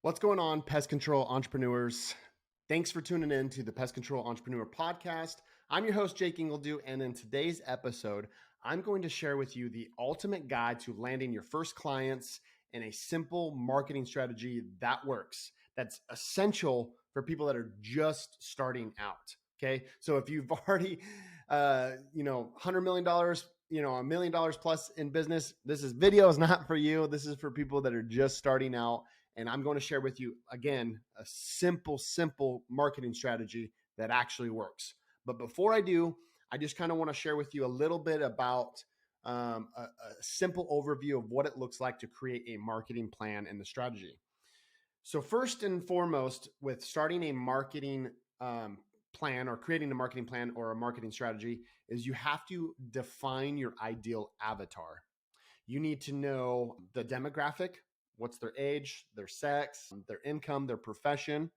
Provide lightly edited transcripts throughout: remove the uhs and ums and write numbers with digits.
What's going on, pest control entrepreneurs? Thanks for tuning in to the Pest Control Entrepreneur podcast. I'm your host, Jake Ingledue, and in today's episode, I'm going to share with you the ultimate guide to landing your first clients in a simple marketing strategy that works. That's essential for people that are just starting out. Okay, so if you've already, $100 million, $1 million plus in business, this video is not for you. This is for people that are just starting out. And I'm going to share with you, again, a simple marketing strategy that actually works. But before I do, I just kind of want to share with you a little bit about a simple overview of what it looks like to create a marketing plan and the strategy. So first and foremost, with starting a marketing plan or creating a marketing plan or a marketing strategy, is you have to define your ideal avatar. You need to know the demographic. What's their age, their sex, their income, their profession.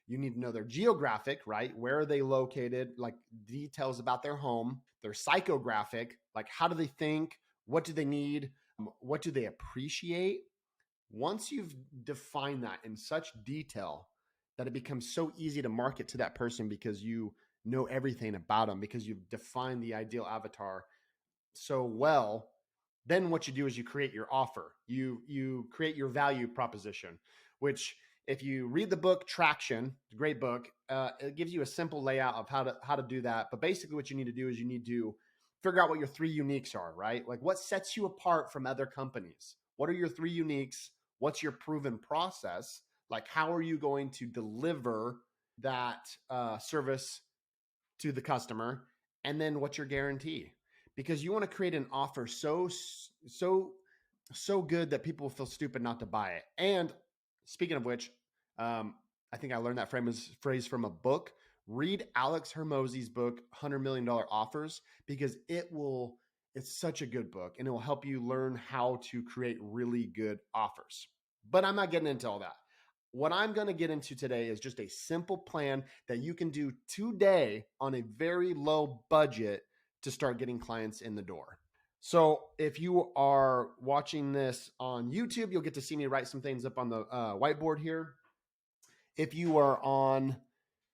You need to know their geographic, right? Where are they located? Like details about their home, their psychographic, like how do they think? What do they need? What do they appreciate? Once you've defined that in such detail that it becomes so easy to market to that person because you know everything about them, because you've defined the ideal avatar so well, then what you do is you create your offer. You create your value proposition, which if you read the book Traction, great book, it gives you a simple layout of how to do that. But basically what you need to do is you need to figure out what your three uniques are, right? Like what sets you apart from other companies? What are your three uniques? What's your proven process? Like how are you going to deliver that service to the customer? And then what's your guarantee? Because you want to create an offer so good that people feel stupid not to buy it. And speaking of which, I think I learned that phrase from a book. Read Alex Hermosi's book, $100 Million Offers, because it's such a good book and it will help you learn how to create really good offers. But I'm not getting into all that. What I'm going to get into today is just a simple plan that you can do today on a very low budget to start getting clients in the door. So if you are watching this on YouTube, you'll get to see me write some things up on the whiteboard here. If you are on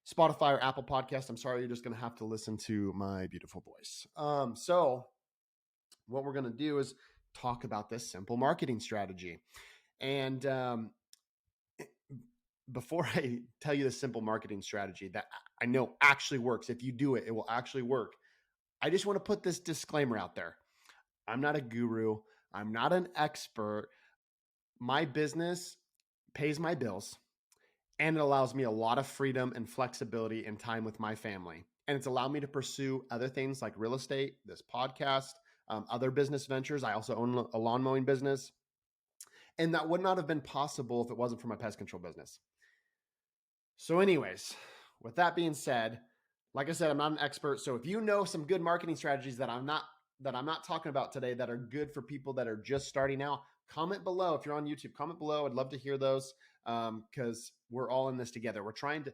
Spotify or Apple Podcast, I'm sorry, you're just going to have to listen to my beautiful voice. So what we're going to do is talk about this simple marketing strategy. And before I tell you the simple marketing strategy that I know actually works, if you do it, it will actually work. I just want to put this disclaimer out there. I'm not a guru. I'm not an expert. My business pays my bills and it allows me a lot of freedom and flexibility and time with my family. And it's allowed me to pursue other things like real estate, this podcast, other business ventures. I also own a lawn mowing business. And that would not have been possible if it wasn't for my pest control business. So anyways, with that being said, like I said, I'm not an expert. So if you know some good marketing strategies that I'm not talking about today that are good for people that are just starting out, comment below. If you're on YouTube, comment below. I'd love to hear those because we're all in this together. We're trying to,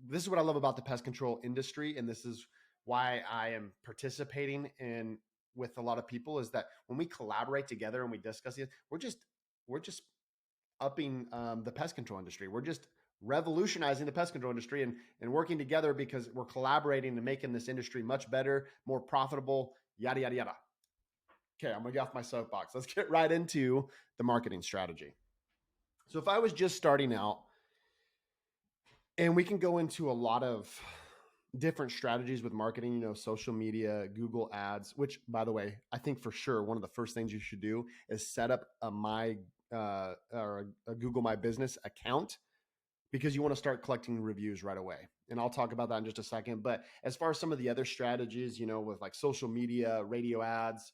this is what I love about the pest control industry. And this is why I am participating in with a lot of people is that when we collaborate together and we discuss it, we're just upping the pest control industry. We're just revolutionizing the pest control industry and working together because we're collaborating and making this industry much better, more profitable, yada, yada, yada. Okay, I'm gonna get off my soapbox. Let's get right into the marketing strategy. So if I was just starting out, and we can go into a lot of different strategies with marketing, social media, Google ads, which by the way, I think for sure one of the first things you should do is set up a Google My Business account because you want to start collecting reviews right away. And I'll talk about that in just a second. But as far as some of the other strategies, with like social media, radio ads,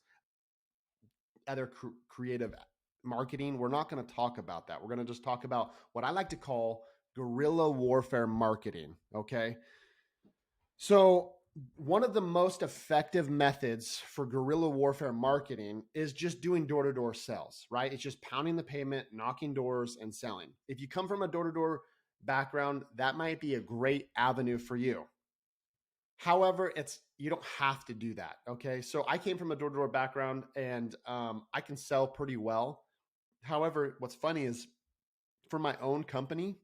other creative marketing, we're not going to talk about that. We're going to just talk about what I like to call guerrilla warfare marketing. Okay. So one of the most effective methods for guerrilla warfare marketing is just doing door-to-door sales, right? It's just pounding the pavement, knocking doors and selling. If you come from a door-to-door background, that might be a great avenue for you. However, you don't have to do that. Okay. So I came from a door-to-door background and I can sell pretty well. However, what's funny is for my own company,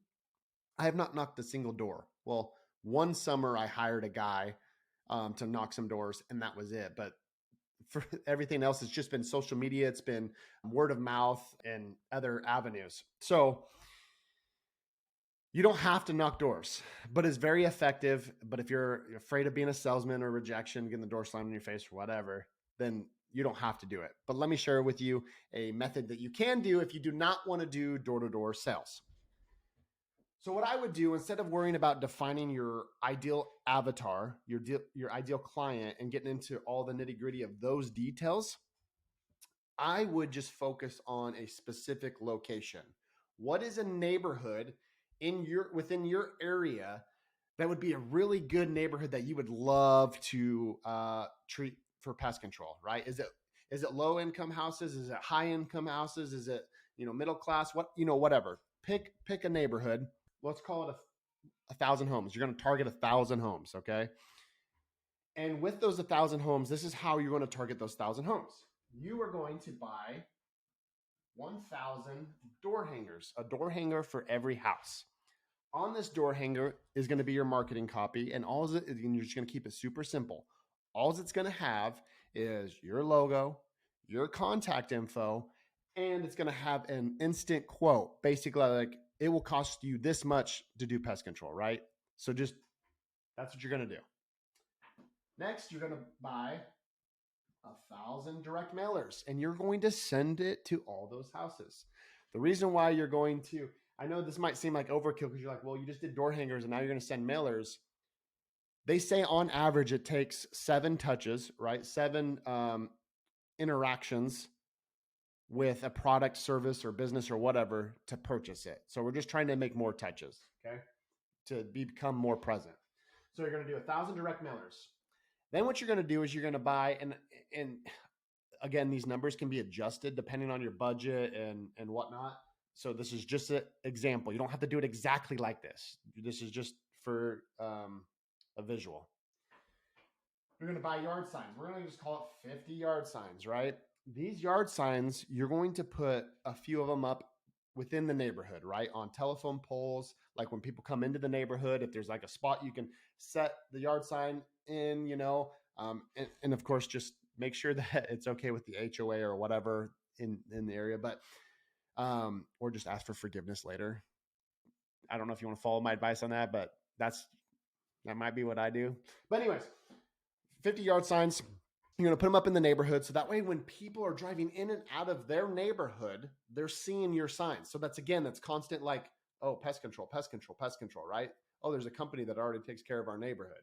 I have not knocked a single door. Well, one summer I hired a guy to knock some doors, and that was it. But for everything else, it's just been social media. It's been word of mouth and other avenues. So you don't have to knock doors, but it's very effective. But if you're afraid of being a salesman or rejection, getting the door slammed in your face or whatever, then you don't have to do it. But let me share with you a method that you can do if you do not want to do door-to-door sales. So what I would do, instead of worrying about defining your ideal avatar, your ideal client, and getting into all the nitty-gritty of those details, I would just focus on a specific location. What is a neighborhood within your area that would be a really good neighborhood that you would love to treat for pest control? Right? Is it low income houses? Is it high income houses? Is it middle class? Whatever. Pick a neighborhood. Let's call it 1,000 homes. You're going to target 1,000 homes, okay? And with those 1,000 homes, this is how you're going to target those 1,000 homes. You are going to buy 1,000 door hangers, a door hanger for every house. On this door hanger is going to be your marketing copy, and you're just going to keep it super simple. All it's going to have is your logo, your contact info, and it's going to have an instant quote. Basically, like, it will cost you this much to do pest control, right? So just, that's what you're going to do. Next, you're going to buy 1,000 direct mailers, and you're going to send it to all those houses. The reason why you're going to, I know this might seem like overkill because you're like, well, you just did door hangers and now you're going to send mailers. They say on average it takes 7 touches, right? 7 interactions with a product, service, or business or whatever to purchase it. So we're just trying to make more touches, okay, to become more present. So you're going to do 1,000 direct mailers. Then what you're going to do is you're going to buy, and again, these numbers can be adjusted depending on your budget and whatnot. So this is just an example. You don't have to do it exactly like this. This is just for a visual. You're going to buy yard signs. We're going to just call it 50 yard signs, right? These yard signs, you're going to put a few of them up within the neighborhood, right? On telephone poles, like when people come into the neighborhood, if there's like a spot you can set the yard sign in, and of course, just make sure that it's okay with the HOA or whatever in the area, but or just ask for forgiveness later. I don't know if you want to follow my advice on that, but that might be what I do. But anyways, 50 yard signs. You're going to put them up in the neighborhood. So that way, when people are driving in and out of their neighborhood, they're seeing your signs. So that's constant, like, oh, pest control, right? Oh, there's a company that already takes care of our neighborhood.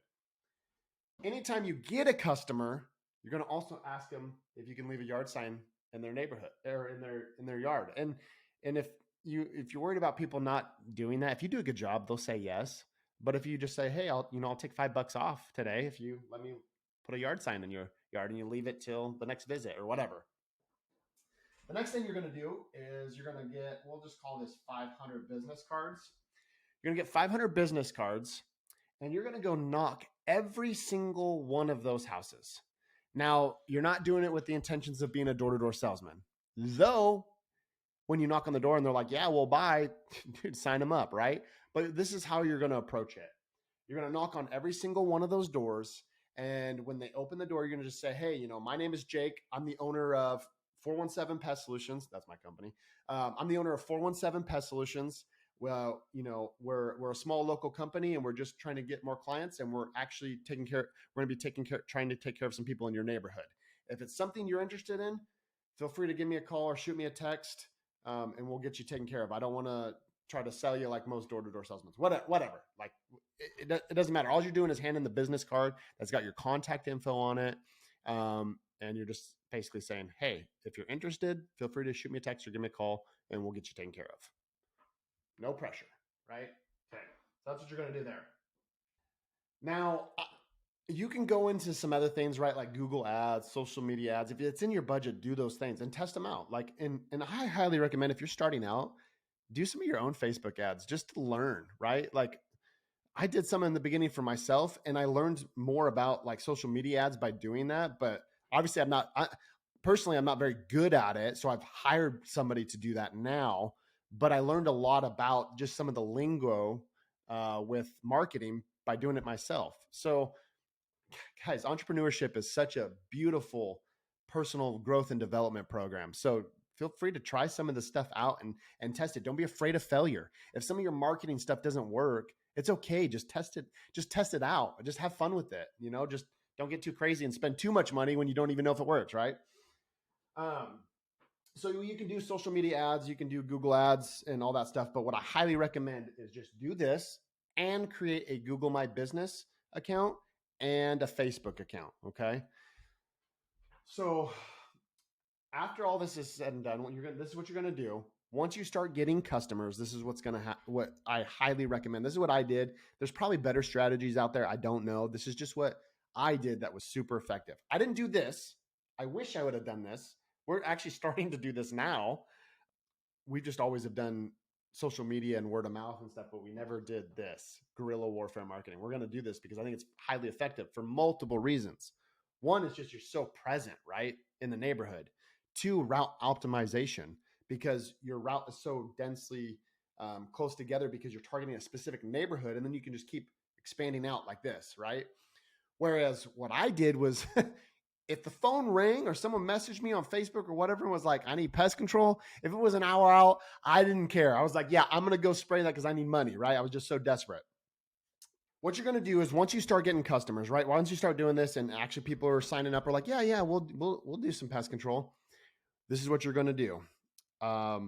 Anytime you get a customer, you're going to also ask them if you can leave a yard sign in their neighborhood or in their yard. And if you're worried about people not doing that, if you do a good job, they'll say yes. But if you just say, hey, I'll take $5 off today if you let me put a yard sign in your yard and you leave it till the next visit or whatever. The next thing you're going to do is you're going to get, we'll just call this 500 business cards. You're going to get 500 business cards, and you're going to go knock every single one of those houses. Now, you're not doing it with the intentions of being a door-to-door salesman. Though, when you knock on the door and they're like, yeah, we'll buy, dude, sign them up, right? But this is how you're going to approach it. You're going to knock on every single one of those doors. And when they open the door, you're going to just say, hey, my name is Jake. I'm the owner of 417 Pest Solutions. That's my company. I'm the owner of 417 Pest Solutions. Well, we're a small local company, and we're just trying to get more clients, and we're actually trying to take care of some people in your neighborhood. If it's something you're interested in, feel free to give me a call or shoot me a text, and we'll get you taken care of. I don't want to try to sell you like most door-to-door salesmen. Whatever. Like, it doesn't matter. All you're doing is handing the business card that's got your contact info on it. And you're just basically saying, hey, if you're interested, feel free to shoot me a text or give me a call, and we'll get you taken care of. No pressure, right? Okay. So that's what you're going to do there. Now, you can go into some other things, right? Like Google ads, social media ads. If it's in your budget, do those things and test them out. Like, and I highly recommend, if you're starting out, do some of your own Facebook ads just to learn, right? Like, I did some in the beginning for myself, and I learned more about like social media ads by doing that. But obviously I'm not very good at it. So I've hired somebody to do that now. but I learned a lot about just some of the lingo with marketing by doing it myself. So, guys, entrepreneurship is such a beautiful personal growth and development program. So feel free to try some of the stuff out and test it. Don't be afraid of failure. If some of your marketing stuff doesn't work, it's okay. Just test it. Just test it out. Just have fun with it. Just don't get too crazy and spend too much money when you don't even know if it works, right? Um, so you can do social media ads, you can do Google ads and all that stuff. But what I highly recommend is just do this and create a Google My Business account and a Facebook account. Okay. So after all this is said and done, this is what you're going to do. Once you start getting customers, this is what's going to happen. What I highly recommend. This is what I did. There's probably better strategies out there. I don't know. This is just what I did that was super effective. I didn't do this. I wish I would have done this. We're actually starting to do this now. We just always have done social media and word of mouth and stuff, but we never did this guerrilla warfare marketing. We're going to do this because I think it's highly effective for multiple reasons. One is just you're so present, right, in the neighborhood. Two, route optimization, because your route is so densely close together because you're targeting a specific neighborhood, and then you can just keep expanding out like this, right? Whereas what I did was if the phone rang or someone messaged me on Facebook or whatever and was like, I need pest control, if it was an hour out, I didn't care. I was like, yeah, I'm going to go spray that because I need money, right? I was just so desperate. What you're going to do is once you start getting customers, right? Once you start doing this and actually people are signing up or like, yeah, we'll do some pest control. This is what you're going to do.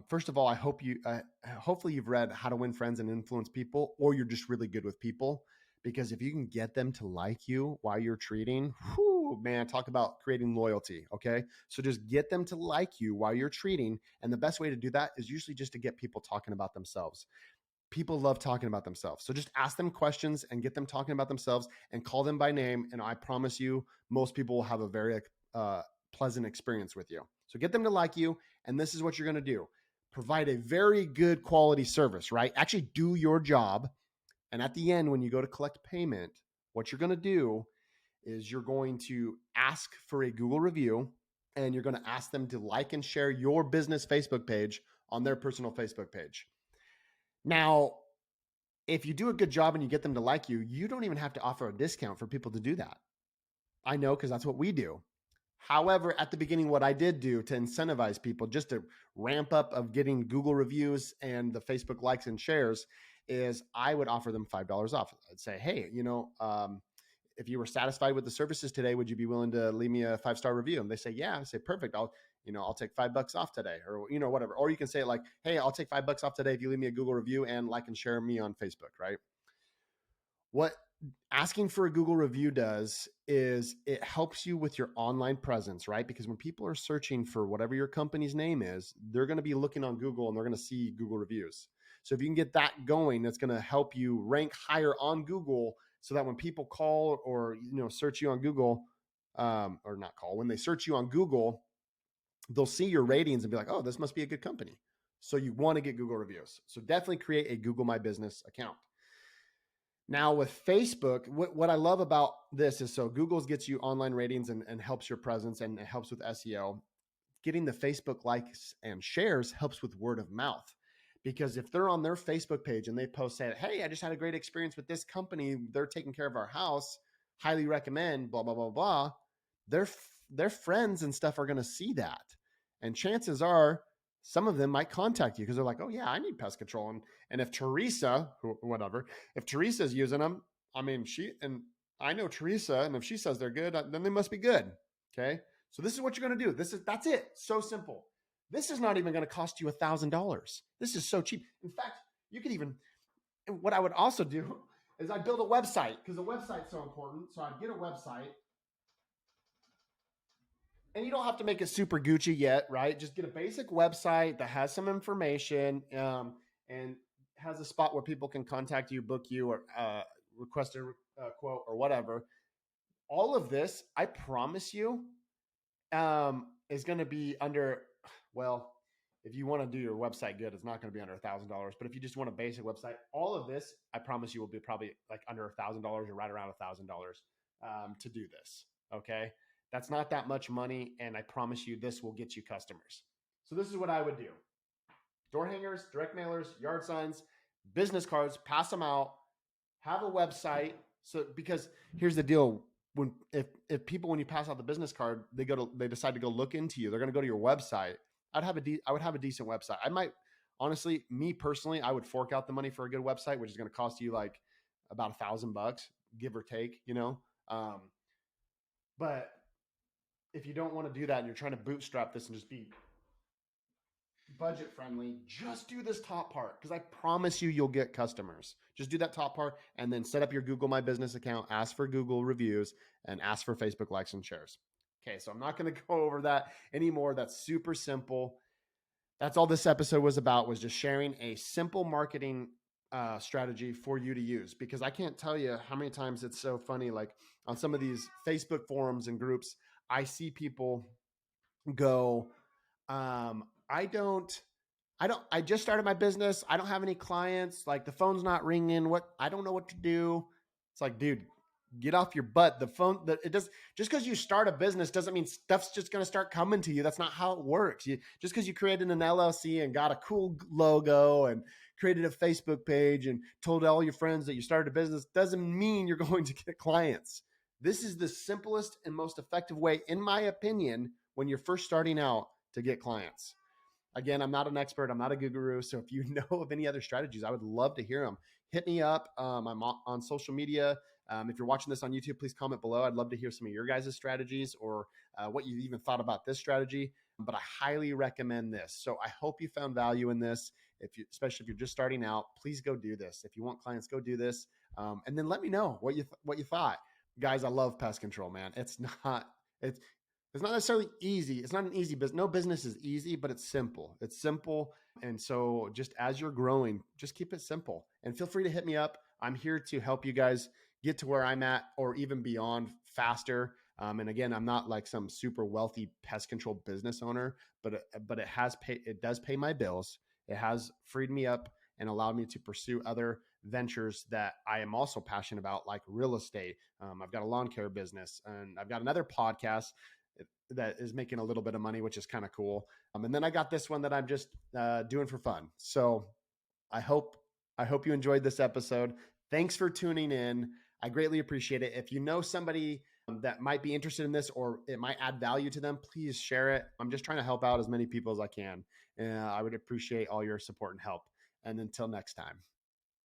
First of all, hopefully you've read How to Win Friends and Influence People, or you're just really good with people. Because if you can get them to like you while you're treating, whoo, man, talk about creating loyalty. Okay. So just get them to like you while you're treating. And the best way to do that is usually just to get people talking about themselves. People love talking about themselves. So just ask them questions and get them talking about themselves and call them by name. And I promise you, most people will have a very pleasant experience with you. So get them to like you. And this is what you're going to do. Provide a very good quality service, right? Actually do your job. And at the end, when you go to collect payment, what you're going to do is you're going to ask for a Google review, and you're going to ask them to like and share your business Facebook page on their personal Facebook page. Now, if you do a good job and you get them to like you, you don't even have to offer a discount for people to do that. I know, because that's what we do. However, at the beginning, what I did do to incentivize people just to ramp up of getting Google reviews and the Facebook likes and shares is I would offer them $5 off. I'd say, hey, if you were satisfied with the services today, would you be willing to leave me a 5-star review? And they say, yeah. I say, perfect. I'll take $5 off today, or, whatever. Or you can say like, hey, I'll take $5 off today if you leave me a Google review and like and share me on Facebook, right? What asking for a Google review does is it helps you with your online presence, right? Because when people are searching for whatever your company's name is, they're going to be looking on Google and they're going to see Google reviews. So if you can get that going, that's going to help you rank higher on Google so that when people call or, search you on Google, or not call, when they search you on Google, they'll see your ratings and be like, oh, this must be a good company. So you want to get Google reviews. So definitely create a Google My Business account. Now with Facebook, what I love about this is so Google gets you online ratings and helps your presence and it helps with SEO. Getting the Facebook likes and shares helps with word of mouth. Because if they're on their Facebook page and they post saying, hey, I just had a great experience with this company, they're taking care of our house, highly recommend, blah, blah, blah, blah, their friends and stuff are going to see that. And chances are some of them might contact you because they're like, oh yeah, I need pest control. And if Teresa, if Teresa's using them, I know Teresa, and if she says they're good, then they must be good. Okay. So this is what you're going to do. That's it. So simple. This is not even going to cost you $1,000. This is so cheap. In fact, you could even, what I would also do is I'd build a website because the website's so important. So I'd get a website. And you don't have to make it super Gucci yet, right? Just get a basic website that has some information and has a spot where people can contact you, book you, or request a quote or whatever. All of this, I promise you, is going to be under, well, if you want to do your website good, it's not going to be under $1,000. But if you just want a basic website, all of this, I promise you, will be probably like under $1,000 or right around $1,000 to do this. Okay. That's not that much money. And I promise you, this will get you customers. So this is what I would do. door hangers, direct mailers, yard signs, business cards, pass them out, have a website. So, because here's the deal. If people, when you pass out the business card, they decide to go look into you, they're going to go to your website. I would have a decent website. I might, honestly, me personally, I would fork out the money for a good website, which is going to cost you like about $1,000, give or take, um, but if you don't want to do that and you're trying to bootstrap this and just be budget friendly, just do this top part, because I promise you, you'll get customers. Just do that top part and then set up your Google My Business account, ask for Google reviews, and ask for Facebook likes and shares. Okay, so I'm not going to go over that anymore. That's super simple. That's all this episode was about, was just sharing a simple marketing strategy for you to use, because I can't tell you how many times it's so funny. Like on some of these Facebook forums and groups, I see people go, um, I don't, I just started my business. I don't have any clients. Like the phone's not ringing. I don't know what to do. It's like, dude, get off your butt. It does, just because you start a business doesn't mean stuff's just going to start coming to you. That's not how it works. Just because you created an LLC and got a cool logo and created a Facebook page and told all your friends that you started a business doesn't mean you're going to get clients. This is the simplest and most effective way, in my opinion, when you're first starting out to get clients. Again, I'm not an expert. I'm not a guru. So if you know of any other strategies, I would love to hear them. Hit me up. I'm on social media. If you're watching this on YouTube, please comment below. I'd love to hear some of your guys' strategies, or what you even thought about this strategy. But I highly recommend this. So I hope you found value in this. Especially if you're just starting out, please go do this. If you want clients, go do this. And then let me know what you thought. Guys, I love pest control, man. It's not necessarily easy. It's not an easy business. No business is easy, but it's simple. It's simple. And so just as you're growing, just keep it simple, and feel free to hit me up. I'm here to help you guys get to where I'm at, or even beyond, faster. And again, I'm not like some super wealthy pest control business owner, but it does pay my bills. It has freed me up and allowed me to pursue other ventures that I am also passionate about, like real estate. I've got a lawn care business, and I've got another podcast that is making a little bit of money, which is kind of cool. And then I got this one that I'm just doing for fun. So I hope you enjoyed this episode. Thanks for tuning in. I greatly appreciate it. If you know somebody that might be interested in this, or it might add value to them, please share it. I'm just trying to help out as many people as I can. And I would appreciate all your support and help. And until next time.